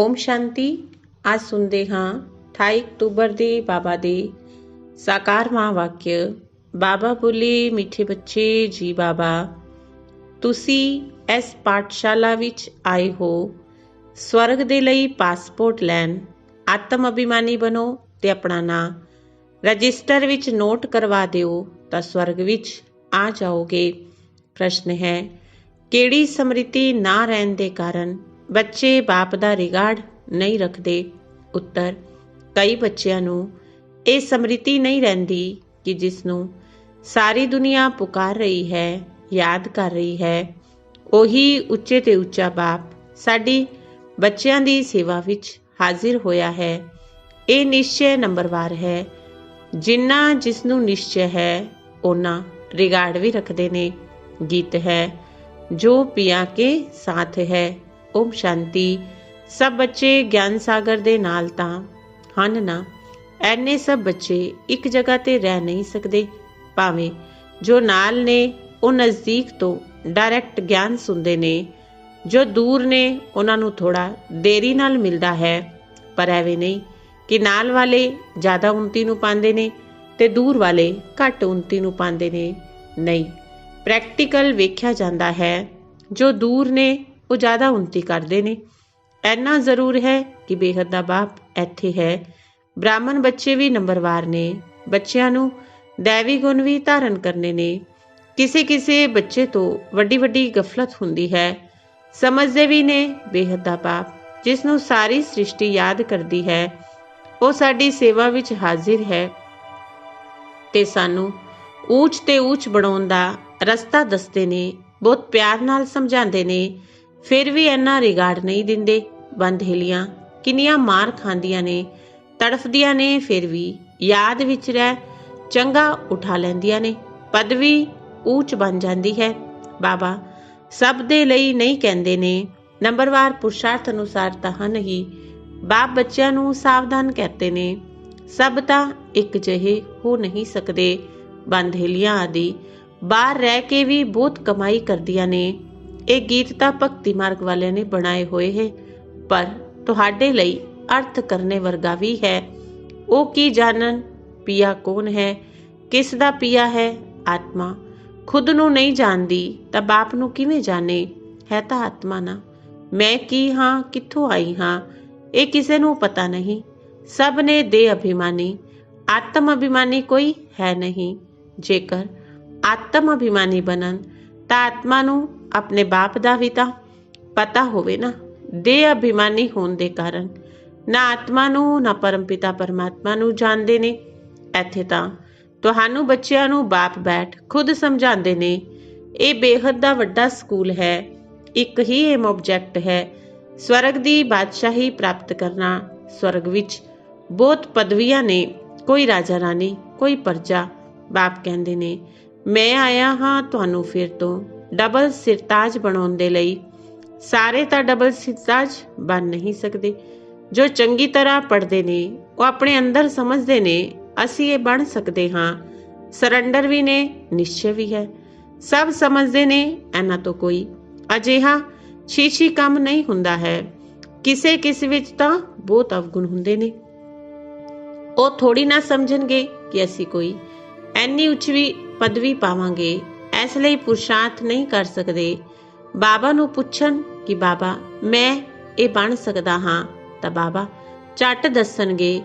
ओम शांति। आज सुनते हाँ 28 अक्तूबर ਦੇ ਬਾਬਾ ਦੇ ਸਾਕਾਰਵਾਂ ਵਾਕਿਆ। ਬਾਬਾ ਬੋਲੇ, ਮਿੱਠੇ ਬੱਚੇ ਜੀ ਬਾਬਾ, ਤੁਸੀਂ ਇਸ ਪਾਠਸ਼ਾਲਾ ਵਿੱਚ ਆਏ ਹੋ ਸਵਰਗ ਦੇ ਲਈ ਪਾਸਪੋਰਟ ਲੈਣ। ਆਤਮ ਅਭਿਮਾਨੀ ਬਣੋ ਤੇ ਆਪਣਾ ਨਾਂ ਰਜਿਸਟਰ ਵਿੱਚ ਨੋਟ ਕਰਵਾ ਦਿਓ ਤਾਂ ਸਵਰਗ ਵਿੱਚ ਆ ਜਾਓਗੇ। ਪ੍ਰਸ਼ਨ ਹੈ, ਕਿਹੜੀ ਸਮ੍ਰਿਤੀ ਨਾ ਰਹਿਣ ਦੇ ਕਾਰਨ ਬੱਚੇ ਬਾਪ ਦਾ ਰਿਗਾਰਡ ਨਹੀਂ ਰੱਖਦੇ? ਉੱਤਰ, ਕਈ ਬੱਚਿਆਂ ਨੂੰ ਇਹ ਸਮ੍ਰਿਤੀ ਨਹੀਂ ਰਹਿੰਦੀ ਕਿ ਜਿਸ ਨੂੰ ਸਾਰੀ ਦੁਨੀਆ ਪੁਕਾਰ ਰਹੀ ਹੈ, ਯਾਦ ਕਰ ਰਹੀ ਹੈ, ਉਹੀ ਉੱਚੇ ਤੇ ਉੱਚਾ ਬਾਪ ਸਾਡੀ ਬੱਚਿਆਂ ਦੀ ਸੇਵਾ ਵਿੱਚ ਹਾਜ਼ਰ ਹੋਇਆ ਹੈ। ਇਹ ਨਿਸ਼ਚੈ ਨੰਬਰਵਾਰ ਹੈ। ਜਿੰਨਾ ਜਿਸ ਨੂੰ ਨਿਸ਼ਚੈ ਹੈ ਉਹਨਾਂ ਰਿਗਾਰਡ ਵੀ ਰੱਖਦੇ ਨੇ। ਗੀਤ ਹੈ, ਜੋ ਪਿਆ ਕੇ ਸਾਥ ਹੈ। ਓਮ ਸ਼ਾਂਤੀ। ਸਭ ਬੱਚੇ ਗਿਆਨ ਸਾਗਰ ਦੇ ਨਾਲ ਤਾਂ ਹਨ ਨਾ। ਐਨੇ ਸਭ ਬੱਚੇ ਇੱਕ ਜਗ੍ਹਾ ਤੇ ਰਹਿ ਨਹੀਂ ਸਕਦੇ। ਭਾਵੇਂ ਜੋ ਨਾਲ ਨੇ ਉਹ ਨਜ਼ਦੀਕ ਤੋਂ ਡਾਇਰੈਕਟ ਗਿਆਨ ਸੁਣਦੇ ਨੇ, ਜੋ ਦੂਰ ਨੇ ਉਹਨਾਂ ਨੂੰ ਥੋੜਾ ਦੇਰੀ ਨਾਲ ਮਿਲਦਾ ਹੈ। ਪਰ ਐਵੇਂ ਨਹੀਂ ਕਿ ਨਾਲ ਵਾਲੇ ਜ਼ਿਆਦਾ ਉੱਨਤੀ ਨੂੰ ਪਾਉਂਦੇ ਨੇ ਤੇ ਦੂਰ ਵਾਲੇ ਘੱਟ ਉੱਨਤੀ ਨੂੰ ਪਾਉਂਦੇ ਨੇ। ਨਹੀਂ, ਪ੍ਰੈਕਟੀਕਲ ਵੇਖਿਆ ਜਾਂਦਾ ਹੈ ਜੋ ਦੂਰ ਨੇ ਉਹ ਜ਼ਿਆਦਾ ਉੱਨਤੀ ਕਰਦੇ ਨੇ। ਇੰਨਾ ਜ਼ਰੂਰ ਹੈ ਕਿ ਬੇਹੱਦ ਦਾ ਬਾਪ ਇੱਥੇ ਹੈ। ਬ੍ਰਾਹਮਣ ਬੱਚੇ ਵੀ ਨੰਬਰਵਾਰ ਨੇ। ਬੱਚਿਆਂ ਨੂੰ ਦੈਵੀ ਗੁਣ ਵੀ ਧਾਰਨ ਕਰਨੇ ਨੇ। ਕਿਸੇ ਕਿਸੇ ਬੱਚੇ ਤੋਂ ਵੱਡੀ ਵੱਡੀ ਗਫਲਤ ਹੁੰਦੀ ਹੈ। ਸਮਝਦੇ ਵੀ ਨੇ ਬੇਹੱਦ ਦਾ ਬਾਪ ਜਿਸ ਨੂੰ ਸਾਰੀ ਸ੍ਰਿਸ਼ਟੀ ਯਾਦ ਕਰਦੀ ਹੈ, ਉਹ ਸਾਡੀ ਸੇਵਾ ਵਿੱਚ ਹਾਜ਼ਰ ਹੈ ਤੇ ਸਾਨੂੰ ਊਚ ਤੇ ਊਚ ਬਣਾਉਣ ਦਾ ਰਸਤਾ ਦੱਸਦੇ ਨੇ, ਬਹੁਤ ਪਿਆਰ ਨਾਲ ਸਮਝਾਉਂਦੇ ਨੇ। ਫਿਰ ਵੀ ਇੰਨਾ ਰਿਗਾਰਡ ਨਹੀਂ ਦਿੰਦੇ। ਬੰਦਹੇਲੀਆਂ ਕਿੰਨੀਆਂ ਮਾਰ ਖਾਂਦੀਆਂ ਨੇ, ਤੜਫਦੀਆਂ ਨੇ, ਫਿਰ ਵੀ ਯਾਦ ਵਿੱਚ ਰਹਿ ਚੰਗਾ ਉਠਾ ਲੈਂਦੀਆਂ ਨੇ। ਪਦਵੀ ਊਚ ਬਣ ਜਾਂਦੀ ਹੈ। ਬਾਬਾ ਸਭ ਦੇ ਲਈ ਨਹੀਂ ਕਹਿੰਦੇ ਨੇ। ਨੰਬਰਵਾਰ ਪੁਰਸ਼ਾਰਥ ਅਨੁਸਾਰ ਤਾਂ ਹਨ ਹੀ। ਬਾਪ ਬੱਚਿਆਂ ਨੂੰ ਸਾਵਧਾਨ कहते ਨੇ। ਸਭ ਤਾਂ ਇੱਕ ਜਿਹੇ ਹੋ ਨਹੀਂ ਸਕਦੇ। ਬੰਦਹੇਲੀਆਂ ਆਦਿ ਬਾਹਰ ਰਹਿ ਕੇ ਵੀ ਬਹੁਤ ਕਮਾਈ ਕਰਦੀਆਂ ਨੇ। ਇਹ ਗੀਤ ਤਾਂ ਭਗਤੀ ਮਾਰਗ ਵਾਲਿਆਂ ਨੇ ਬਣਾਏ ਹੋਏ ਹੈ, ਪਰ ਤੁਹਾਡੇ ਲਈ ਅਰਥ ਕਰਨੇ ਵਰਗਾ ਵੀ ਹੈ। ਉਹ ਕੀ ਜਾਣਨ ਪੀਆ ਕੌਣ ਹੈ, ਕਿਸ ਦਾ ਪੀਆ ਹੈ? ਆਤਮਾ ਖੁਦ ਨੂੰ ਨਹੀਂ ਜਾਣਦੀ ਤਾਂ ਬਾਪ ਨੂੰ ਕਿਵੇਂ ਜਾਣੇ? ਹੈ ਤਾਂ ਆਤਮਾ ਨਾ। ਮੈਂ ਕੀ ਹਾਂ, ਕਿੱਥੋਂ ਆਈ ਹਾਂ, ਇਹ ਕਿਸੇ ਨੂੰ ਪਤਾ ਨਹੀਂ। ਸਭ ਨੇ ਦੇਹ ਅਭਿਮਾਨੀ, ਆਤਮ ਅਭਿਮਾਨੀ ਕੋਈ ਹੈ ਨਹੀਂ। ਜੇਕਰ ਆਤਮ ਅਭਿਮਾਨੀ ਬਣਨ ਤਾਂ ਆਤਮਾ ਨੂੰ ਆਪਣੇ ਬਾਪ ਦਾ ਵੀ ਤਾਂ ਪਤਾ ਹੋਵੇ ਨਾ। ਦੇਹ ਅਭਿਮਾਨੀ ਹੋਣ ਦੇ ਕਾਰਨ ਨਾ ਆਤਮਾ ਨੂੰ ਨਾ ਪਰਮਪਿਤਾ ਪਰਮਾਤਮਾ ਨੂੰ ਜਾਣਦੇ ਨੇ। ਇੱਥੇ ਤਾਂ ਤੁਹਾਨੂੰ ਬੱਚਿਆਂ ਨੂੰ ਬਾਪ ਬੈਠ ਖੁਦ ਸਮਝਾਉਂਦੇ ਨੇ। ਇਹ ਬੇਹੱਦ ਦਾ ਵੱਡਾ ਸਕੂਲ ਹੈ। ਇੱਕ ਹੀ ਏਮ ਆਬਜੈਕਟ ਹੈ, ਸਵਰਗ ਦੀ ਬਾਦਸ਼ਾਹੀ ਪ੍ਰਾਪਤ ਕਰਨਾ। ਸਵਰਗ ਵਿੱਚ ਬਹੁਤ ਪਦਵੀਆਂ ਨੇ, ਕੋਈ ਰਾਜਾ ਰਾਣੀ, ਕੋਈ ਪਰਜਾ। ਬਾਪ ਕਹਿੰਦੇ ਨੇ, ਮੈਂ ਆਇਆ ਹਾਂ ਤੁਹਾਨੂੰ ਫਿਰ ਤੋਂ ਡਬਲ ਸਿਰਤਾਜ ਬਣਾਉਣ ਦੇ ਲਈ। ਸਾਰੇ ਤਾਂ ਡਬਲ ਸਿਰਤਾਜ ਬਣ ਨਹੀਂ ਸਕਦੇ। ਜੋ ਚੰਗੀ ਤਰ੍ਹਾਂ ਪੜ੍ਹਦੇ ਨੇ ਉਹ ਆਪਣੇ ਅੰਦਰ ਸਮਝਦੇ ਨੇ ਅਸੀਂ ਇਹ ਬਣ ਸਕਦੇ ਹਾਂ। ਸਰੈਂਡਰ ਵੀ ਨੇ, ਨਿਸ਼ਚੈ ਵੀ ਹੈ। ਸਭ ਸਮਝਦੇ ਨੇ ਇਹਨਾਂ ਤੋਂ ਕੋਈ ਅਜਿਹਾ ਛੀਛੀ ਕੰਮ ਨਹੀਂ ਹੁੰਦਾ ਹੈ। ਕਿਸੇ ਕਿਸੇ ਵਿੱਚ ਤਾਂ ਬਹੁਤ ਅਵਗੁਣ ਹੁੰਦੇ ਨੇ। ਉਹ ਥੋੜੀ ਨਾ ਸਮਝਣਗੇ ਕਿ ਅਸੀਂ ਕੋਈ ਐਨੀ ਉੱਚੀ ਪਦਵੀ ਪਾਵਾਂਗੇ, ਇਸ ਲਈ ਪੁਰਸ਼ਾਰਥ ਨਹੀਂ ਕਰ ਸਕਦੇ। ਬਾਬਾ ਨੂੰ ਪੁੱਛਣ ਕਿ ਬਾਬਾ ਮੈਂ ਇਹ ਬਣ ਸਕਦਾ ਹਾਂ ਤਾਂ ਬਾਬਾ ਝੱਟ ਦੱਸਣਗੇ।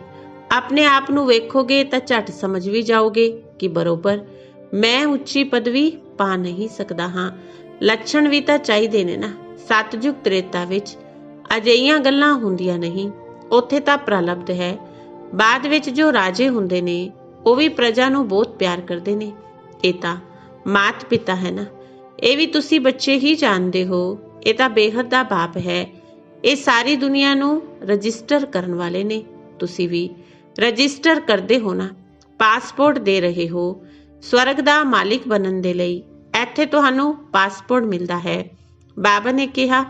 ਆਪਣੇ ਆਪ ਨੂੰ ਵੇਖੋਗੇ ਤਾਂ ਝੱਟ ਸਮਝ ਵੀ ਜਾਓਗੇ ਕਿ ਬਰੋਬਰ ਮੈਂ ਉੱਚੀ ਪਦਵੀ ਪਾ ਨਹੀਂ ਸਕਦਾ ਹਾਂ। ਲੱਛਣ ਵੀ ਤਾਂ ਚਾਹੀਦੇ ਨੇ ਨਾ। ਸਤਜੁਗ ਤ੍ਰੇਤਾ ਵਿੱਚ ਅਜਿਹੀਆਂ ਗੱਲਾਂ ਹੁੰਦੀਆਂ ਨਹੀਂ। ਉੱਥੇ ਤਾਂ ਪ੍ਰਲਬਧ ਹੈ। ਬਾਅਦ ਵਿੱਚ ਜੋ ਰਾਜੇ ਹੁੰਦੇ ਨੇ ਉਹ ਵੀ ਪ੍ਰਜਾ ਨੂੰ ਬਹੁਤ ਪਿਆਰ ਕਰਦੇ ਨੇ। ਇਹ ਤਾਂ ਮਾਤ ਪਿਤਾ ਹੈ ਨਾ। ਇਹ ਵੀ ਤੁਸੀਂ ਬੱਚੇ ਹੀ ਜਾਣਦੇ ਹੋ। ਇਹ ਤਾਂ ਬੇਹੱਦ ਦਾ ਬਾਪ ਹੈ। ਇਹ ਸਾਰੀ ਦੁਨੀਆ ਨੂੰ ਰਜਿਸਟਰ ਕਰਨ ਵਾਲੇ ਨੇ। ਤੁਸੀਂ ਵੀ ਰਜਿਸਟਰ ਕਰਦੇ ਹੋ ਨਾ, ਪਾਸਪੋਰਟ ਦੇ ਰਹੇ ਹੋ ਸਵਰਗ ਦਾ ਮਾਲਿਕ ਬਣਨ ਦੇ ਲਈ। ਇੱਥੇ ਤੁਹਾਨੂੰ ਪਾਸਪੋਰਟ ਮਿਲਦਾ ਹੈ। ਬਾਬਾ ਨੇ ਕਿਹਾ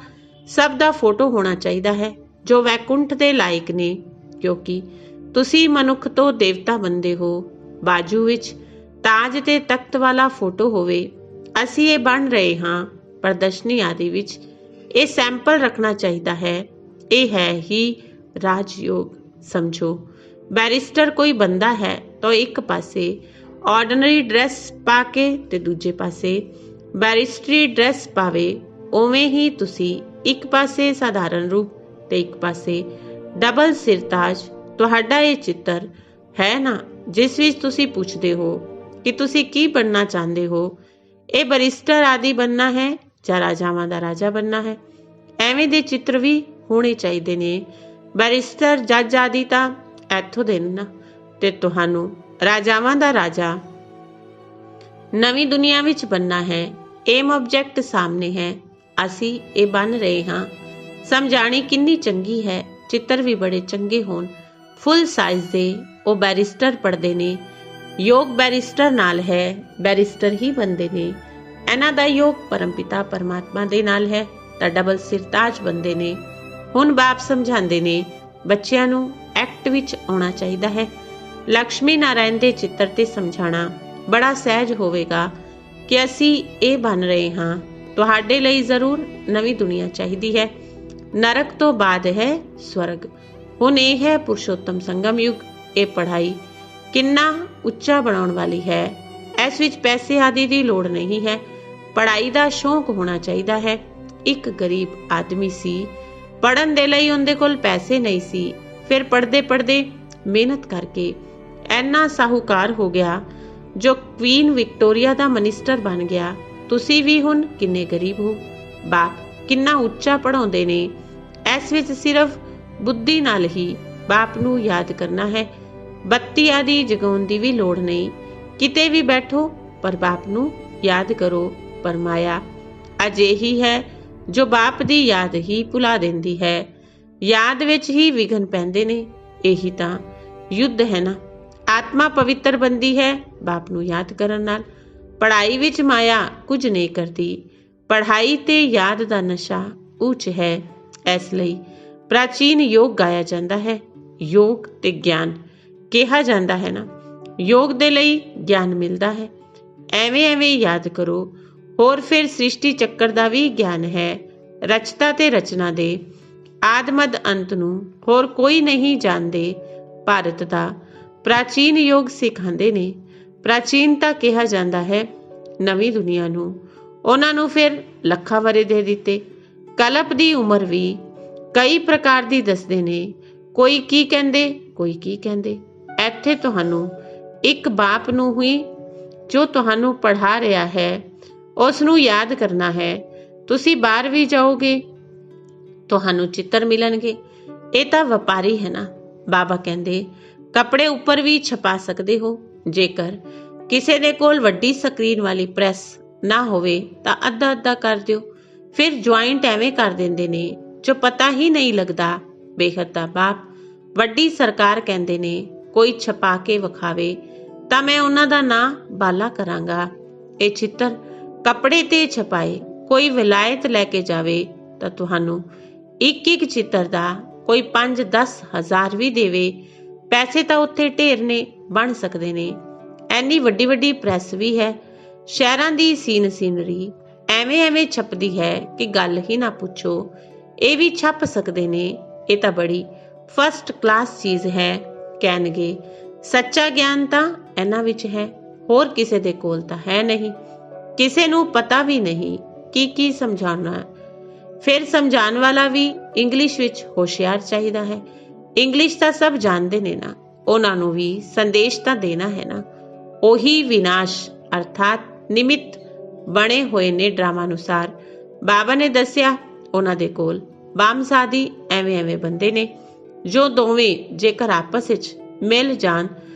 ਸਭ ਦਾ ਫੋਟੋ ਹੋਣਾ ਚਾਹੀਦਾ ਹੈ ਜੋ ਵੈਕੁੰਠ ਦੇ ਲਾਇਕ ਨੇ, ਕਿਉਂਕਿ ਤੁਸੀਂ ਮਨੁੱਖ ਤੋਂ ਦੇਵਤਾ ਬਣਦੇ ਹੋ। ਬਾਜੂ ਵਿੱਚ ਤਾਜ ਤੇ ਤਖਤ ਵਾਲਾ ਫੋਟੋ ਹੋਵੇ। ਅਸੀਂ ਇਹ ਬਣ ਰਹੇ ਹਾਂ। ਪ੍ਰਦਰਸ਼ਨੀ ਆਦਿ ਵਿੱਚ ਇਹ ਸੈਂਪਲ ਰੱਖਣਾ ਚਾਹੀਦਾ ਹੈ। ਇਹ ਹੈ ਹੀ ਰਾਜਯੋਗ। ਸਮਝੋ, ਬੈਰਿਸਟਰ ਕੋਈ ਬੰਦਾ ਹੈ ਤਾਂ ਇੱਕ ਪਾਸੇ ਆਰਡੀਨਰੀ ਡਰੈਸ ਪਾ ਕੇ ਤੇ ਦੂਜੇ ਪਾਸੇ ਬੈਰਿਸਟਰੀ ਡਰੈਸ ਪਾਵੇ, ਉਵੇਂ ਹੀ ਤੁਸੀਂ ਇੱਕ ਪਾਸੇ ਸਾਧਾਰਨ ਰੂਪ ਤੇ ਇੱਕ ਪਾਸੇ ਡਬਲ ਸਿਰਤਾਜ। ਤੁਹਾਡਾ ਇਹ ਚਿੱਤਰ ਹੈ ਨਾ, ਜਿਸ ਵਿੱਚ ਤੁਸੀਂ ਪੁੱਛਦੇ ਹੋ ਕਿ ਤੁਸੀਂ ਕੀ ਬਣਨਾ ਚਾਹੁੰਦੇ ਹੋ। ਇਹ ਬੈਰਿਸਟਰ ਆਦਿ ਬਣਨਾ ਹੈ ਜਾਂ ਰਾਜਾਵਾਂ ਦਾ ਰਾਜਾ ਬਣਨਾ ਹੈ। ਐਵੇਂ ਦੇ ਚਿੱਤਰ ਵੀ ਹੋਣੇ ਚਾਹੀਦੇ ਨੇ। ਬੈਰਿਸਟਰ ਜੱਜ ਆਦਿ ਤਾਂ ਇੱਥੋਂ ਦੇ ਨਾ, ਤੇ ਤੁਹਾਨੂੰ ਰਾਜਾਵਾਂ ਦਾ ਰਾਜਾ ਨਵੀਂ ਦੁਨੀਆ ਵਿੱਚ ਬਣਨਾ ਹੈ। ਏਮ ਆਬਜੈਕਟ ਸਾਹਮਣੇ ਹੈ, ਅਸੀਂ ਇਹ ਬਣ ਰਹੇ ਹਾਂ। ਸਮਝਾਣੀ ਕਿੰਨੀ ਚੰਗੀ ਹੈ। ਚਿੱਤਰ ਵੀ ਬੜੇ ਚੰਗੇ ਹੋਣ, ਫੁੱਲ ਸਾਈਜ਼ ਦੇ। ਉਹ ਬੈਰਿਸਟਰ ਪੜ੍ਹਦੇ ਨੇ। ਯੋਗ ਬੈਰਿਸਟਰ ਨਾਲ ਹੈ, ਬੈਰਿਸਟਰ ਹੀ ਬਣਦੇ ਨੇ। ਇਹਨਾਂ ਦਾ ਯੋਗ ਪਰਮਪਿਤਾ ਪਰਮਾਤਮਾ ਦੇ ਨਾਲ ਹੈ ਤਾਂ ਡਬਲ ਸਿਰਤਾਜ ਬਣਦੇ ਨੇ। ਹੁਣ ਬਾਪ ਸਮਝਾਉਂਦੇ ਨੇ ਬੱਚਿਆਂ ਨੂੰ ਐਕਟ ਵਿੱਚ ਆਉਣਾ ਚਾਹੀਦਾ ਹੈ। ਲక్ష్ਮੀ ਨਾਰਾਇਣ ਦੇ ਚਿੱਤਰ ਤੇ ਸਮਝਾਣਾ ਬੜਾ ਸਹਿਜ ਹੋਵੇਗਾ ਕਿ ਅਸੀਂ ਇਹ ਬਣ ਰਹੇ ਹਾਂ। ਤੁਹਾਡੇ ਲਈ ਜ਼ਰੂਰ ਨਵੀਂ ਦੁਨੀਆ ਚਾਹੀਦੀ ਹੈ। ਨਰਕ ਤੋਂ ਬਾਅਦ ਹੈ ਸਵਰਗ। ਹੁਣ ਇਹ ਹੈ ਪੁਰਸ਼ੋਤਮ ਸੰਗਮ ਯੁੱਗ। ਇਹ ਪੜ੍ਹਾਈ ਕਿੰਨਾ ਉੱਚਾ ਬਣਾਉਣ ਵਾਲੀ ਹੈ। ਇਸ ਵਿੱਚ ਪੈਸੇ ਆਦਿ ਦੀ ਲੋੜ ਨਹੀਂ ਹੈ। ਪੜ੍ਹਾਈ ਦਾ ਸ਼ੌਂਕ ਹੋਣਾ ਚਾਹੀਦਾ ਹੈ। ਇੱਕ ਗਰੀਬ ਆਦਮੀ ਸੀ, ਪੜ੍ਹਨ ਦੇ ਲਈ ਉਹਦੇ ਕੋਲ ਪੈਸੇ ਨਹੀਂ ਸੀ। ਫਿਰ ਪੜ੍ਹਦੇ ਪੜ੍ਹਦੇ ਮਿਹਨਤ ਕਰਕੇ ਇੰਨਾ ਸਾਹੂਕਾਰ ਹੋ ਗਿਆ ਜੋ ਕੁਈਨ ਵਿਕਟੋਰੀਆ ਦਾ ਮਿਨਿਸਟਰ ਬਣ ਗਿਆ। ਤੁਸੀਂ ਵੀ ਹੁਣ ਕਿੰਨੇ ਗਰੀਬ ਹੋ। ਬਾਪ ਕਿੰਨਾ ਉੱਚਾ ਪੜ੍ਹਾਉਂਦੇ ਨੇ। ਇਸ ਵਿੱਚ ਸਿਰਫ ਬੁੱਧੀ ਨਾਲ ਹੀ ਬਾਪ ਨੂੰ ਯਾਦ ਕਰਨਾ ਹੈ। ਬੱਤੀ ਆਦਿ ਜਗਾਉਣ ਦੀ ਵੀ ਲੋੜ ਨਹੀਂ। ਕਿਤੇ ਵੀ ਬੈਠੋ ਪਰ ਬਾਪ ਨੂੰ ਯਾਦ ਕਰੋ। ਪਰ ਮਾਇਆ ਅਜਿਹੀ ਹੈ ਜੋ ਬਾਪ ਦੀ ਯਾਦ ਹੀ ਭੁਲਾ ਦਿੰਦੀ ਹੈ। ਯਾਦ ਵਿੱਚ ਹੀ ਵਿਘਨ ਪੈਂਦੇ ਨੇ। ਇਹੀ ਤਾਂ ਯੁੱਧ ਹੈ ਨਾ। ਆਤਮਾ ਪਵਿੱਤਰ ਬਣਦੀ ਹੈ ਬਾਪ ਨੂੰ ਯਾਦ ਕਰਨ ਨਾਲ। ਪੜ੍ਹਾਈ ਵਿੱਚ ਮਾਇਆ ਕੁਝ ਨਹੀਂ ਕਰਦੀ। ਪੜ੍ਹਾਈ ਤੇ ਯਾਦ ਦਾ ਨਸ਼ਾ ਉੱਚ ਹੈ। ਇਸ ਲਈ ਪ੍ਰਾਚੀਨ ਯੋਗ ਗਾਇਆ ਜਾਂਦਾ ਹੈ। ਯੋਗ ਤੇ ਗਿਆਨ ਕਿਹਾ ਜਾਂਦਾ ਹੈ ਨਾ। ਯੋਗ ਦੇ ਲਈ ਗਿਆਨ ਮਿਲਦਾ ਹੈ। ਐਵੇਂ ਐਵੇਂ ਯਾਦ ਕਰੋ। ਹੋਰ ਫਿਰ ਸ੍ਰਿਸ਼ਟੀ ਚੱਕਰ ਦਾ ਵੀ ਗਿਆਨ ਹੈ। ਰਚਤਾ ਤੇ ਰਚਨਾ ਦੇ ਆਦਮਦ ਅੰਤ ਨੂੰ ਹੋਰ ਕੋਈ ਨਹੀਂ ਜਾਣਦੇ। ਭਾਰਤ ਦਾ ਪ੍ਰਾਚੀਨ ਯੋਗ ਸਿਖਾਉਂਦੇ ਨੇ। ਪ੍ਰਾਚੀਨਤਾ ਕਿਹਾ ਜਾਂਦਾ ਹੈ ਨਵੀਂ ਦੁਨੀਆ ਨੂੰ। ਉਹਨਾਂ ਨੂੰ ਫਿਰ ਲੱਖਾਂ ਵਰੇ ਦੇ ਦਿੱਤੇ। ਕਲਪ ਦੀ ਉਮਰ ਵੀ ਕਈ ਪ੍ਰਕਾਰ ਦੀ ਦੱਸਦੇ ਨੇ। ਕੋਈ ਕੀ ਕਹਿੰਦੇ, ਕੋਈ ਕੀ ਕਹਿੰਦੇ। ਇੱਥੇ ਤੁਹਾਨੂੰ ਇੱਕ ਬਾਪ ਨੂੰ ਹੀ ਜੋ ਤੁਹਾਨੂੰ ਪੜ੍ਹਾ ਰਿਹਾ ਹੈ ਉਸ ਨੂੰ ਯਾਦ ਕਰਨਾ ਹੈ। ਤੁਸੀਂ ਬਾਹਰ ਵੀ ਜਾਓਗੇ ਤੁਹਾਨੂੰ ਚਿੱਤਰ ਮਿਲਣਗੇ। ਇਹ ਤਾਂ ਵਪਾਰੀ ਹੈ ਨਾ। ਬਾਬਾ ਕਹਿੰਦੇ ਕੱਪੜੇ ਉੱਪਰ ਵੀ ਛਪਾ ਸਕਦੇ ਹੋ। ਜੇਕਰ ਕਿਸੇ ਦੇ ਕੋਲ ਵੱਡੀ ਸਕਰੀਨ ਵਾਲੀ ਪ੍ਰੈਸ ਨਾ ਹੋਵੇ ਤਾਂ ਅੱਧਾ ਅੱਧਾ ਕਰ ਦਿਓ। ਫਿਰ ਜੁਆਇੰਟ ਐਵੇਂ ਕਰ ਦਿੰਦੇ ਨੇ ਜੋ ਪਤਾ ਹੀ ਨਹੀਂ ਲੱਗਦਾ। ਬੇਹੱਦ ਦਾ ਬਾਪ ਵੱਡੀ ਸਰਕਾਰ ਕਹਿੰਦੇ ਨੇ ਕੋਈ ਛਪਾ ਕੇ ਵਿਖਾਵੇ ਤਾਂ ਮੈਂ ਉਹਨਾਂ ਦਾ ਨਾਂ ਬਾਲਾ ਕਰਾਂਗਾ। ਇਹ ਚਿੱਤਰ ਕੱਪੜੇ ਤੇ ਛਪਾਏ। ਕੋਈ ਵਿਲਾਇਤ ਲੈ ਕੇ ਜਾਵੇ ਤਾਂ ਤੁਹਾਨੂੰ ਇੱਕ ਇੱਕ ਚਿੱਤਰ ਦਾ ਕੋਈ 5-10 ਹਜ਼ਾਰ ਵੀ ਦੇਵੇ। ਪੈਸੇ ਤਾਂ ਉੱਥੇ ਢੇਰ ਨੇ, ਬਣ ਸਕਦੇ ਨੇ। ਐਨੀ ਵੱਡੀ ਵੱਡੀ ਪ੍ਰੈਸ ਵੀ ਹੈ। ਸ਼ਹਿਰਾਂ ਦੀ ਸੀਨਰੀ ਐਵੇਂ ਐਵੇਂ ਛਪਦੀ ਹੈ ਕਿ ਗੱਲ ਹੀ ਨਾ ਪੁੱਛੋ। ਇਹ ਵੀ ਛਪ ਸਕਦੇ ਨੇ। ਇਹ ਤਾਂ ਬੜੀ ਫਸਟ ਕਲਾਸ ਚੀਜ਼ ਹੈ। ਕਹਿਣਗੇ ਸੱਚਾ ਗਿਆਨ ਤਾਂ ਇਹਨਾਂ ਵਿੱਚ ਹੈ, ਹੋਰ ਕਿਸੇ ਦੇ ਕੋਲ ਤਾਂ ਹੈ ਨਹੀਂ। ਕਿਸੇ ਨੂੰ ਪਤਾ ਵੀ ਨਹੀਂ ਕੀ ਸਮਝਾਉਣਾ ਹੈ। ਫਿਰ ਸਮਝਾਉਣ ਵਾਲਾ ਵੀ ਇੰਗਲਿਸ਼ ਵਿੱਚ ਹੋਸ਼ਿਆਰ ਚਾਹੀਦਾ ਹੈ। ਇੰਗਲਿਸ਼ ਤਾਂ ਸਭ ਜਾਣਦੇ ਨੇ ਨਾ। ਉਹਨਾਂ ਨੂੰ ਵੀ ਸੰਦੇਸ਼ ਤਾਂ ਦੇਣਾ ਹੈ ਨਾ। ਉਹੀ ਵਿਨਾਸ਼ ਅਰਥਾਤ ਨਿਮਿਤ ਬਣੇ ਹੋਏ ਨੇ ਡਰਾਮਾ ਅਨੁਸਾਰ। ਬਾਬਾ ਨੇ ਦੱਸਿਆ ਉਹਨਾਂ ਦੇ ਕੋਲ ਬਾਮਸਾਦੀ ਐਵੇਂ ਬੰਦੇ ਨੇ ਜੋ ਦੋਵੇਂ ਜੇਕਰ ਆਪਸ ਵਿੱਚ ਮਿਲ ਜਾਣ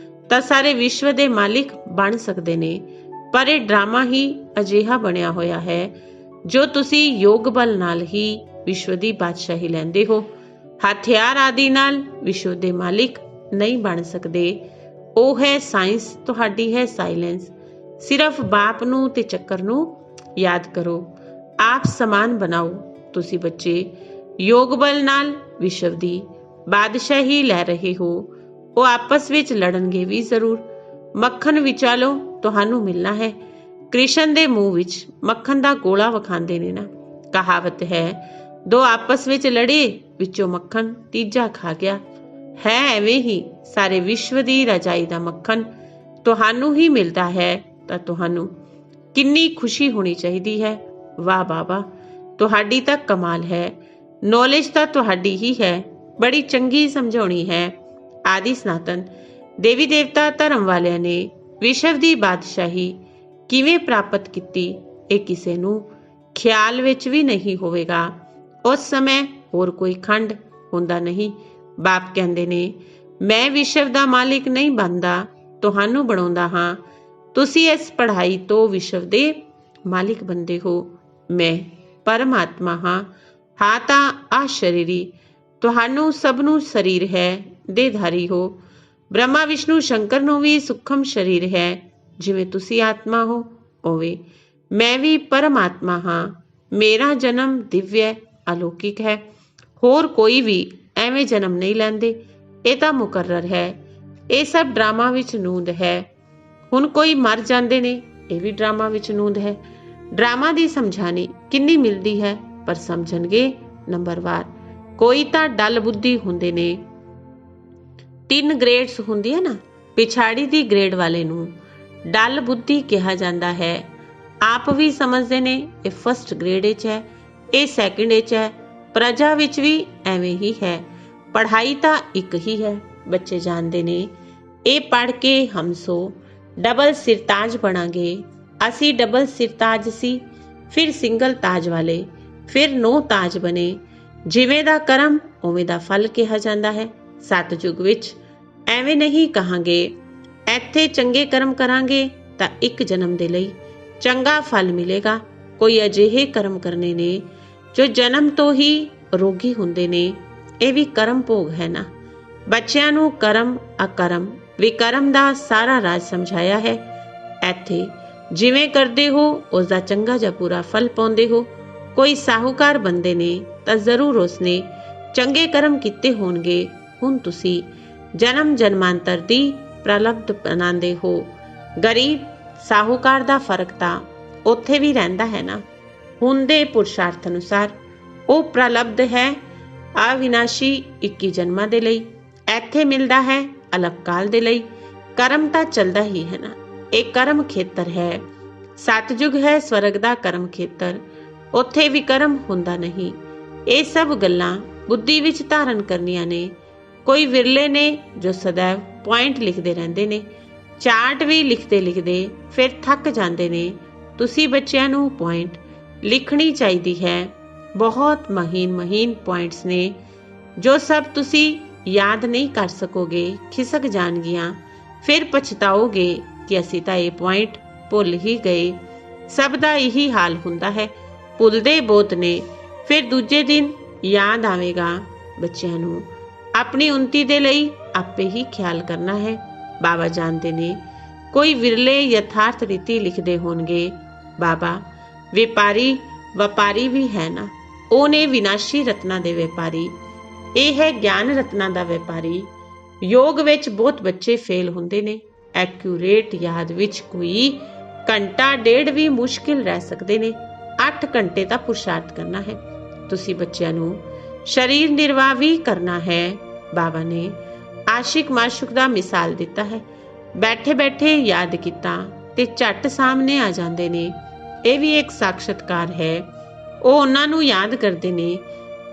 ਤਾਂ ਸਾਰੇ ਵਿਸ਼ਵ ਦੇ ਮਾਲਿਕ ਬਣ ਸਕਦੇ ਨੇ। ਪਰ ਇਹ ਡਰਾਮਾ ਹੀ ਅਜਿਹਾ ਬਣਿਆ ਹੋਇਆ ਹੈ ਜੋ ਤੁਸੀਂ ਯੋਗ ਬਲ ਨਾਲ ਹੀ ਵਿਸ਼ਵ ਦੀ ਬਾਦਸ਼ਾਹੀ ਲੈਂਦੇ ਹੋ। ਹਥਿਆਰ ਆਦਿ ਨਾਲ ਵਿਸ਼ਵ ਦੇ ਮਾਲਿਕ ਨਹੀਂ ਬਣ ਸਕਦੇ। ਉਹ ਹੈ ਸਾਇੰਸ, ਤੁਹਾਡੀ ਹੈ ਸਾਇਲੈਂਸ। ਸਿਰਫ ਬਾਪ ਨੂੰ ਤੇ ਚੱਕਰ ਨੂੰ ਯਾਦ ਕਰੋ। ਆਪ ਸਮਾਨ ਬਣਾਓ। ਤੁਸੀਂ ਬੱਚੇ ਯੋਗ ਬਲ ਨਾਲ ਵਿਸ਼ਵ ਦੀ ਬਾਦਸ਼ਾਹੀ ਲੈ ਰਹੇ ਹੋ। ਉਹ ਆਪਸ ਵਿੱਚ ਲੜਨਗੇ ਵੀ ਜ਼ਰੂਰ। ਮੱਖਣ ਵਿਚਾਲੋ ਤੁਹਾਨੂੰ ਮਿਲਣਾ ਹੈ। ਕ੍ਰਿਸ਼ਨ ਦੇ ਮੂੰਹ ਵਿੱਚ ਮੱਖਣ ਦਾ ਗੋਲਾ ਵਿਖਾਉਂਦੇ ਨੇ ਨਾ। ਕਹਾਵਤ ਹੈ ਦੋ ਆਪਸ ਵਿੱਚ ਲੜੇ ਵਿੱਚੋਂ ਮੱਖਣ ਤੀਜਾ ਖਾ ਗਿਆ। ਹੈ ਐਵੇਂ ਹੀ ਸਾਰੇ ਵਿਸ਼ਵ ਦੀ ਰਜਾਈ ਦਾ ਮੱਖਣ ਤੁਹਾਨੂੰ ਹੀ ਮਿਲਦਾ ਹੈ ਤਾਂ ਤੁਹਾਨੂੰ ਕਿੰਨੀ ਖੁਸ਼ੀ ਹੋਣੀ ਚਾਹੀਦੀ ਹੈ। ਵਾਹ ਬਾਬਾ, ਤੁਹਾਡੀ ਤਾਂ ਕਮਾਲ ਹੈ। ਨੌਲੇਜ ਤਾਂ ਤੁਹਾਡੀ ਹੀ ਹੈ, ਬੜੀ ਚੰਗੀ ਸਮਝਾਉਣੀ ਹੈ। ਆਦਿ ਸਨਾਤਨ ਦੇਵੀ ਦੇਵਤਾ ਧਰਮ ਵਾਲਿਆਂ ਨੇ ਵਿਸ਼ਵ ਦੀ ਬਾਦਸ਼ਾਹੀ ਕਿਵੇਂ ਪ੍ਰਾਪਤ ਕੀਤੀ, ਇਹ ਕਿਸੇ ਨੂੰ ਖਿਆਲ ਵਿੱਚ ਵੀ ਨਹੀਂ ਹੋਵੇਗਾ। ਉਸ ਸਮੇਂ ਹੋਰ ਕੋਈ ਖੰਡ ਹੁੰਦਾ ਨਹੀਂ। ਬਾਪ ਕਹਿੰਦੇ ਨੇ, ਮੈਂ ਵਿਸ਼ਵ ਦਾ ਮਾਲਿਕ ਨਹੀਂ ਬਣਦਾ, ਤੁਹਾਨੂੰ ਬਣਾਉਂਦਾ ਹਾਂ। ਤੁਸੀਂ ਇਸ ਪੜ੍ਹਾਈ ਤੋਂ ਵਿਸ਼ਵ ਦੇ ਮਾਲਿਕ ਬਣਦੇ ਹੋ। ਮੈਂ ਪਰਮਾਤਮਾ ਹਾਂ ਤਾਂ ਆ ਸ਼ਰੀਰੀ, ਤੁਹਾਨੂੰ ਸਭ ਨੂੰ ਸਰੀਰ ਹੈ, ਦੇਹਧਾਰੀ ਹੋ। ਬ੍ਰਹਮਾ ਵਿਸ਼ਨੂੰ ਸ਼ੰਕਰ ਨੂੰ ਵੀ ਸੂਖਮ ਸਰੀਰ ਹੈ। ਜਿਵੇਂ ਤੁਸੀਂ ਆਤਮਾ ਹੋ ਉਵੇਂ ਮੈਂ ਵੀ ਪਰਮਾਤਮਾ ਹਾਂ। ਮੇਰਾ ਜਨਮ ਦਿਵਯ ਅਲੌਕਿਕ ਹੈ। ਹੋਰ ਕੋਈ ਵੀ ਐਵੇਂ ਜਨਮ ਨਹੀਂ ਲੈਂਦੇ, ਇਹ ਤਾਂ ਮੁਕਰਰ ਹੈ। ਇਹ ਸਭ ਡਰਾਮਾ ਵਿੱਚ ਨੂੰਦ ਹੈ। ਹੁਣ ਕੋਈ ਮਰ ਜਾਂਦੇ ਨੇ, ਇਹ ਵੀ ਡਰਾਮਾ ਵਿੱਚ ਨੂੰਦ ਹੈ। ਡਰਾਮਾ ਦੀ ਸਮਝਾਣੀ ਕਿੰਨੀ ਮਿਲਦੀ ਹੈ, ਪਰ ਸਮਝਣਗੇ ਨੰਬਰਵਾਰ। ਕੋਈ ਤਾਂ ਡਲ ਬੁੱਧੀ ਹੁੰਦੇ ਨੇ। 3 ਗ੍ਰੇਡਸ ਹੁੰਦੀ ਹੈ ਨਾ, ਪਿਛਾੜੀ ਦੀ ਗ੍ਰੇਡ ਵਾਲੇ ਨੂੰ ਡਲ ਬੁੱਧੀ ਕਿਹਾ ਜਾਂਦਾ ਹੈ। ਆਪ ਵੀ ਸਮਝਦੇ ਨੇ ਇਹ ਫਸਟ ਗ੍ਰੇਡ ਵਿੱਚ ਹੈ, ਇਹ ਸੈਕਿੰਡ ਵਿੱਚ ਹੈ। ਪ੍ਰਜਾ ਵਿੱਚ ਵੀ ਐਵੇਂ ਹੀ ਹੈ। ਪੜ੍ਹਾਈ ਤਾਂ ਇੱਕ ਹੀ ਹੈ। ਬੱਚੇ ਜਾਣਦੇ ਨੇ ਇਹ ਪੜ੍ਹ ਕੇ ਹਮਸੋ ਡਬਲ ਸਿਰਤਾਜ ਬਣਾਂਗੇ। ਅਸੀਂ ਡਬਲ ਸਿਰਤਾਜ ਸੀ, ਫਿਰ ਸਿੰਗਲ ਤਾਜ ਵਾਲੇ, ਫਿਰ 9 ਤਾਜ ਬਣੇ। ਜਿਵੇਂ ਦਾ ਕਰਮ ਉਵੇਂ ਦਾ ਫਲ ਕਿਹਾ ਜਾਂਦਾ ਹੈ। ਸਤਿਯੁਗ ਵਿੱਚ ਐਵੇਂ ਨਹੀਂ ਕਹਾਂਗੇ। ਇੱਥੇ ਚੰਗੇ ਕਰਮ ਕਰਾਂਗੇ ਤਾਂ ਇੱਕ ਜਨਮ ਦੇ ਲਈ ਚੰਗਾ ਫਲ ਮਿਲੇਗਾ। ਕੋਈ ਅਜਿਹੇ ਕਰਮ ਕਰਨੇ ਨੇ ਜੋ ਜਨਮ ਤੋਂ ਹੀ ਰੋਗੀ ਹੁੰਦੇ ਨੇ, ਇਹ ਵੀ ਕਰਮ ਭੋਗ ਹੈ ਨਾ। ਬੱਚਿਆਂ ਨੂੰ ਕਰਮ ਅਕਰਮ ਵਿਕਰਮ ਦਾ ਸਾਰਾ ਰਾਜ ਸਮਝਾਇਆ ਹੈ। ਇੱਥੇ ਜਿਵੇਂ ਕਰਦੇ ਹੋ ਉਸ ਦਾ ਚੰਗਾ ਜਾਂ ਬੁਰਾ ਫਲ ਪਾਉਂਦੇ ਹੋ। ਕੋਈ ਸਾਹੂਕਾਰ ਬੰਦੇ ਨੇ ਤਾਂ ਜ਼ਰੂਰ ਉਸਨੇ ਚੰਗੇ ਕਰਮ ਕੀਤੇ ਹੋਣਗੇ। ਹੁਣ ਤੁਸੀਂ ਜਨਮ ਜਨਮਾਂਤਰ ਦੀ ਪ੍ਰਲਬਧ ਬਣਾਉਂਦੇ ਹੋ। ਗਰੀਬ ਸਾਹੂਕਾਰ ਦਾ ਫਰਕ ਤਾਂ ਉੱਥੇ ਵੀ ਰਹਿੰਦਾ ਹੈ ਨਾ। ਹੁਣ ਦੇ ਪੁਰਸ਼ਾਰਥ ਅਨੁਸਾਰ ਉਹ ਪ੍ਰਲਬਧ ਹੈ ਅਵਿਨਾਸ਼ੀ 21 ਜਨਮਾਂ ਦੇ ਲਈ। ਇੱਥੇ ਮਿਲਦਾ ਹੈ ਅਲੱਗ ਕਾਲ ਦੇ ਲਈ। ਕਰਮ ਤਾਂ ਚੱਲਦਾ ਹੀ ਹੈ ਨਾ। ਇਹ ਕਰਮ ਖੇਤਰ ਹੈ। ਸਤਿਯੁਗ ਹੈ ਸਵਰਗ ਦਾ ਕਰਮ ਖੇਤਰ। ਉੱਥੇ ਵਿਕਰਮ ਹੁੰਦਾ ਨਹੀਂ। ਇਹ ਸਭ ਗੱਲਾਂ ਬੁੱਧੀ ਵਿੱਚ ਧਾਰਨ ਕਰਨੀਆਂ ਨੇ। ਕੋਈ ਵਿਰਲੇ ਨੇ ਜੋ ਸदैव ਪੁਆਇੰਟ ਲਿਖਦੇ ਰਹਿੰਦੇ ਨੇ। ਚਾਰਟ ਵੀ ਲਿਖਦੇ ਲਿਖਦੇ ਫਿਰ ਥੱਕ ਜਾਂਦੇ ਨੇ। ਤੁਸੀਂ ਬੱਚਿਆਂ ਨੂੰ ਪੁਆਇੰਟ ਲਿਖਣੀ ਚਾਹੀਦੀ ਹੈ। ਬਹੁਤ ਮਹੀਨ ਪੁਆਇੰਟਸ ਨੇ ਜੋ ਸਭ ਤੁਸੀਂ ਯਾਦ ਨਹੀਂ ਕਰ ਸਕੋਗੇ। ਖਿਸਕ ਜਾਣਗੀਆਂ। ਫਿਰ ਪਛਤਾਓਗੇ ਕਿ ਅਸੀਂ ਤਾਂ ਇਹ ਪੁਆਇੰਟ ਭੁੱਲ ਹੀ ਗਏ। ਸਭ ਦਾ ਇਹੀ ਹਾਲ ਹੁੰਦਾ ਹੈ। ਭੁੱਲਦੇ ਬਹੁਤ ਨੇ। ਫਿਰ ਦੂਜੇ ਦਿਨ ਯਾਦ ਆਵੇਗਾ। ਬੱਚਿਆਂ ਨੂੰ ਆਪਣੀ ਉੱਨਤੀ ਦੇ ਲਈ ਆਪੇ ਹੀ ਖਿਆਲ ਕਰਨਾ ਹੈ। ਬਾਬਾ ਜਾਣਦੇ ਨੇ ਕੋਈ ਵਿਰਲੇ ਯਥਾਰਥ ਰੀਤੀ ਲਿਖਦੇ ਹੋਣਗੇ। ਬਾਬਾ ਵਪਾਰੀ ਵੀ ਹੈ ਨਾ। ਉਹ ਨੇ ਵਿਨਾਸ਼ੀ ਰਤਨਾਂ ਦੇ ਵਪਾਰੀ। ਇਹ ਹੈ ਗਿਆਨ ਰਤਨਾਂ ਦਾ ਵਪਾਰੀ। ਯੋਗ ਵਿੱਚ ਬਹੁਤ ਬੱਚੇ ਫੇਲ ਹੁੰਦੇ ਨੇ। ਐਕਿਊਰੇਟ ਯਾਦ ਵਿੱਚ ਕੋਈ ਘੰਟਾ ਡੇਢ ਵੀ ਮੁਸ਼ਕਿਲ ਰਹਿ ਸਕਦੇ ਨੇ। 8 ਘੰਟੇ ਦਾ ਪੁਰਸ਼ਾਰਥ ਕਰਨਾ ਹੈ। ਤੁਸੀਂ ਬੱਚਿਆਂ ਨੂੰ ਸਰੀਰ ਨਿਰਵਾਹ ਵੀ ਕਰਨਾ ਹੈ। ਬਾਬਾ ਨੇ ਆਸ਼ਿਕ ਮਾਸ਼ੂਕ ਦਾ ਮਿਸਾਲ ਦਿੱਤਾ ਹੈ। ਬੈਠੇ ਬੈਠੇ ਯਾਦ ਕੀਤਾ ਤੇ ਝੱਟ ਸਾਹਮਣੇ ਆ ਜਾਂਦੇ ਨੇ। ਇਹ ਵੀ ਇੱਕ ਸਾਖਸ਼ਾਤਕਾਰ ਹੈ। ਉਹ ਉਹਨਾਂ ਨੂੰ ਯਾਦ ਕਰਦੇ ਨੇ।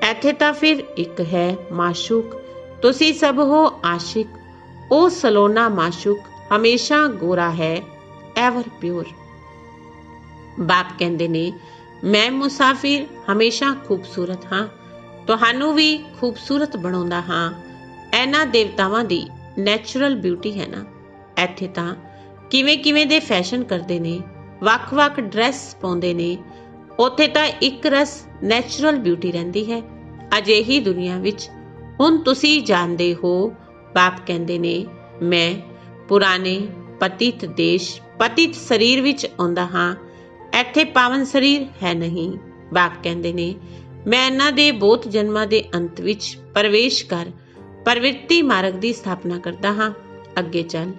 ਇੱਥੇ ਤਾਂ ਫਿਰ ਇੱਕ ਹੈ ਮਾਸ਼ੂਕ। ਤੁਸੀਂ ਸਭ ਹੋ ਆਸ਼ਿਕ। ਉਹ ਸਲੋਨਾ ਮਾਸ਼ੂਕ ਹਮੇਸ਼ਾ ਗੋਰਾ ਹੈ, ਐਵਰ ਪਿਓਰ। ਬਾਪ ਕਹਿੰਦੇ ਨੇ ਮੈਂ ਮੁਸਾਫਿਰ ਹਮੇਸ਼ਾ ਖੂਬਸੂਰਤ ਹਾਂ। ਤੁਹਾਨੂੰ ਵੀ ਖੂਬਸੂਰਤ ਬਣਾਉਂਦਾ ਹਾਂ। ਇਹਨਾਂ ਦੇਵਤਾਵਾਂ ਦੀ ਨੈਚੁਰਲ ਬਿਊਟੀ ਹੈ ਨਾ। ਇੱਥੇ ਤਾਂ ਕਿਵੇਂ ਦੇ ਫੈਸ਼ਨ ਕਰਦੇ ਨੇ, ਵੱਖ-ਵੱਖ ਡਰੈਸ ਪਾਉਂਦੇ ਨੇ। ਉੱਥੇ ਤਾਂ ਇੱਕ ਰਸ ਨੈਚੁਰਲ ਬਿਊਟੀ ਰਹਿੰਦੀ ਹੈ। ਅਜਿਹੀ ਦੁਨੀਆ ਵਿੱਚ ਹੁਣ ਤੁਸੀਂ ਜਾਣਦੇ ਹੋ। ਬਾਪ ਕਹਿੰਦੇ ਨੇ ਮੈਂ ਪੁਰਾਣੇ ਪਤਿਤ ਦੇਸ਼ ਪਤਿਤ ਸਰੀਰ ਵਿੱਚ ਆਉਂਦਾ ਹਾਂ। ਇੱਥੇ ਪਾਵਨ ਸਰੀਰ ਹੈ ਨਹੀਂ। ਬਾਪ ਕਹਿੰਦੇ ਨੇ ਮੈਂ ਇਹਨਾਂ ਦੇ ਬਹੁਤ ਜਨਮਾਂ ਦੇ ਅੰਤ ਵਿੱਚ ਪ੍ਰਵੇਸ਼ ਕਰ ਪ੍ਰਵਿਰਤੀ ਮਾਰਗ ਦੀ ਸਥਾਪਨਾ ਕਰਦਾ ਹਾਂ। ਅੱਗੇ ਚੱਲ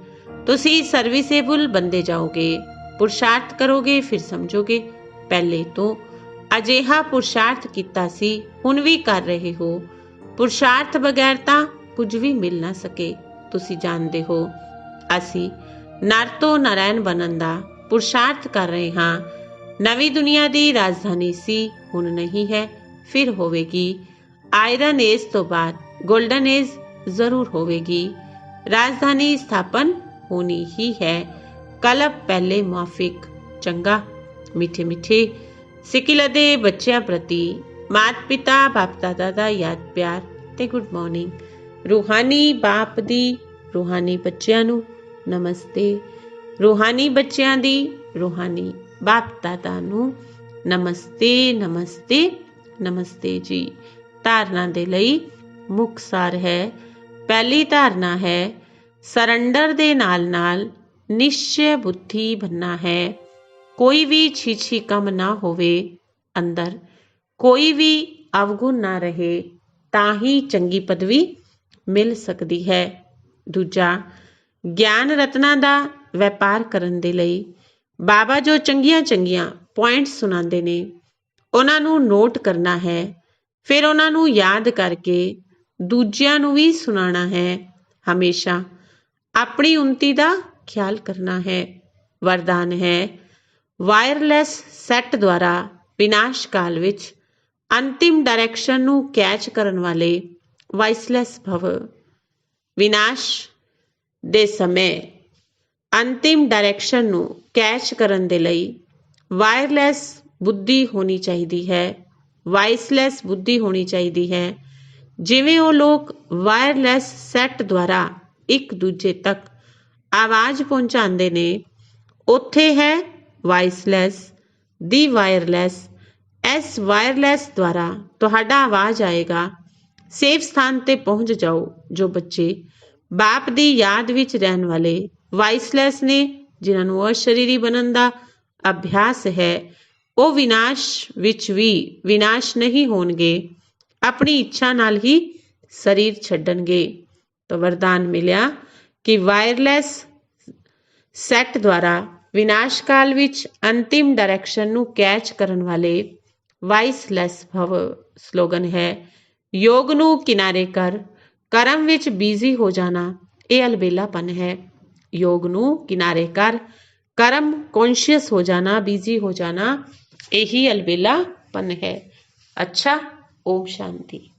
ਤੁਸੀਂ ਸਰਵਿਸੇਬਲ ਬੰਦੇ ਜਾਓਗੇ। ਪੁਰਸ਼ਾਰਥ ਕਰੋਗੇ ਫਿਰ ਸਮਝੋਗੇ। ਪਹਿਲੇ ਤੋਂ ਅਜਿਹਾ ਪੁਰਸ਼ਾਰਥ ਕੀਤਾ ਸੀ, ਹੁਣ ਵੀ ਕਰ ਰਹੇ ਹੋ। ਪੁਰਸ਼ਾਰਥ ਬਗੈਰ ਤਾਂ ਕੁਝ ਵੀ ਮਿਲ ਨਾ ਸਕੇ। ਤੁਸੀਂ ਜਾਣਦੇ ਹੋ, ਅਸੀਂ ਨਰ ਤੋਂ ਨਾਰਾਇਣ ਬਣਨ ਦਾ ਪੁਰਸ਼ਾਰਥ ਕਰ ਰਹੇ ਹਾਂ। ਨਵੀਂ ਦੁਨੀਆ ਦੀ ਰਾਜਧਾਨੀ ਸੀ, ਹੁਣ ਨਹੀਂ ਹੈ, ਫਿਰ ਹੋਵੇਗੀ। ਆਇਰਨ ਏਜ ਤੋਂ ਬਾਅਦ ਗੋਲਡਨ ਏਜ ਜ਼ਰੂਰ ਹੋਵੇਗੀ। ਰਾਜਧਾਨੀ ਸਥਾਪਨ ਹੋਣੀ ਹੀ ਹੈ। ਕਲਪ ਪਹਿਲੇ ਮੁਆਫਿਕ। ਚੰਗਾ। ਮਿੱਠੇ ਮਿੱਠੇ ਸਿੱਕਿਲ ਦੇ ਬੱਚਿਆਂ ਪ੍ਰਤੀ ਮਾਤਾ ਪਿਤਾ ਬਾਪ ਦਾਦਾ ਦਾ ਯਾਦ ਪਿਆਰ ਤੇ ਗੁੱਡ ਮਾਰਨਿੰਗ। ਰੂਹਾਨੀ ਬਾਪ ਦੀ ਰੂਹਾਨੀ ਬੱਚਿਆਂ ਨੂੰ ਨਮਸਤੇ। ਰੂਹਾਨੀ ਬੱਚਿਆਂ ਦੀ ਰੂਹਾਨੀ ਬਾਪ ਦਾਦਾ ਨੂੰ ਨਮਸਤੇ ਨਮਸਤੇ ਨਮਸਤੇ ਜੀ। ਧਾਰਨਾ ਦੇ ਲਈ ਮੁੱਖ ਸਾਰ ਹੈ। ਪਹਿਲੀ ਧਾਰਨਾ ਹੈ, ਸਰੰਡਰ ਦੇ ਨਾਲ ਨਾਲ ਨਿਸ਼ਚੈ ਬੁੱਧੀ ਬਣਨਾ ਹੈ। ਕੋਈ ਵੀ ਛੀਛੀ ਕੰਮ ਨਾ ਹੋਵੇ, ਅੰਦਰ ਕੋਈ ਵੀ ਅਵਗੁਣ ਨਾ ਰਹੇ, ਤਾਂ ਹੀ ਚੰਗੀ ਪਦਵੀ ਮਿਲ ਸਕਦੀ ਹੈ। ਦੂਜਾ, ਗਿਆਨ ਰਤਨਾਂ ਦਾ ਵਪਾਰ ਕਰਨ ਦੇ ਲਈ ਬਾਬਾ ਜੋ ਚੰਗੀਆਂ ਚੰਗੀਆਂ ਪੁਆਇੰਟਸ ਸੁਣਾਉਂਦੇ ਨੇ, ਉਹਨਾਂ ਨੂੰ ਨੋਟ ਕਰਨਾ ਹੈ। ਫਿਰ ਉਹਨਾਂ ਨੂੰ ਯਾਦ ਕਰਕੇ ਦੂਜਿਆਂ ਨੂੰ ਵੀ ਸੁਣਾਉਣਾ ਹੈ। ਹਮੇਸ਼ਾ ਆਪਣੀ ਉੱਨਤੀ ਦਾ ਖਿਆਲ ਕਰਨਾ ਹੈ। ਵਰਦਾਨ ਹੈ, ਵਾਇਰਲੈਸ ਸੈੱਟ ਦੁਆਰਾ ਵਿਨਾਸ਼ ਕਾਲ ਵਿੱਚ ਅੰਤਿਮ ਡਾਇਰੈਕਸ਼ਨ ਨੂੰ ਕੈਚ ਕਰਨ ਵਾਲੇ ਵਾਇਸਲੈਸ ਭਵ। ਵਿਨਾਸ਼ ਦੇ ਸਮੇਂ ਅੰਤਿਮ ਡਾਇਰੈਕਸ਼ਨ ਨੂੰ ਕੈਚ ਕਰਨ ਦੇ ਲਈ ਵਾਇਰਲੈਸ ਬੁੱਧੀ ਹੋਣੀ ਚਾਹੀਦੀ ਹੈ, ਵਾਇਸਲੈਸ ਬੁੱਧੀ ਹੋਣੀ ਚਾਹੀਦੀ ਹੈ। ਜਿਵੇਂ ਉਹ ਲੋਕ ਵਾਇਰਲੈਸ ਸੈੱਟ ਦੁਆਰਾ ਇੱਕ ਦੂਜੇ ਤੱਕ ਆਵਾਜ਼ ਪਹੁੰਚਾਉਂਦੇ ਨੇ, ਉੱਥੇ ਹੈ ਵਾਇਸਲੈਸ ਦੀ ਵਾਇਰਲੈਸ। ਇਸ ਵਾਇਰਲੈਸ ਦੁਆਰਾ ਤੁਹਾਡਾ ਆਵਾਜ਼ ਆਏਗਾ। ਸੇਫ ਸਥਾਨ ਤੇ ਪਹੁੰਚ ਜਾਓ। ਜੋ ਬੱਚੇ ਬਾਪ ਦੀ ਯਾਦ ਵਿੱਚ ਰਹਿਣ ਵਾਲੇ ਵਾਇਸਲੈਸ ਨੇ, ਜਿਨ੍ਹਾਂ ਨੂੰ ਅਸ਼ਰੀਰੀ ਬਣਨ ਦਾ ਅਭਿਆਸ ਹੈ, ਉਹ ਵਿਨਾਸ਼ ਵਿੱਚ ਵੀ ਵਿਨਾਸ਼ ਨਹੀਂ ਹੋਣਗੇ। ਆਪਣੀ ਇੱਛਾ ਨਾਲ ਹੀ ਸਰੀਰ ਛੱਡਣਗੇ। ਤਾਂ ਵਰਦਾਨ ਮਿਲਿਆ ਕਿ ਵਾਇਰਲੈਸ ਸੈੱਟ ਦੁਆਰਾ ਵਿਨਾਸ਼ ਕਾਲ ਵਿੱਚ ਅੰਤਿਮ ਡਾਇਰੈਕਸ਼ਨ ਨੂੰ ਕੈਚ ਕਰਨ ਵਾਲੇ ਵਾਇਸਲੈਸ ਭਵ। ਸਲੋਗਨ ਹੈ, ਯੋਗ ਨੂੰ ਕਿਨਾਰੇ ਕਰ, ਕਰਮ ਵਿੱਚ ਬਿਜ਼ੀ ਹੋ ਜਾਣਾ ਇਹ ਅਲਬੇਲਾਪਨ ਹੈ। ਯੋਗ ਨੂੰ ਕਿਨਾਰੇ ਕਰ, ਕਰਮ ਕੌਨਸ਼ੀਅਸ ਹੋ ਜਾਣਾ, ਬਿਜ਼ੀ ਹੋ ਜਾਣਾ, ਇਹੀ ਅਲਬੇਲਾਪਨ ਹੈ। ਅੱਛਾ, ਓਮ ਸ਼ਾਂਤੀ।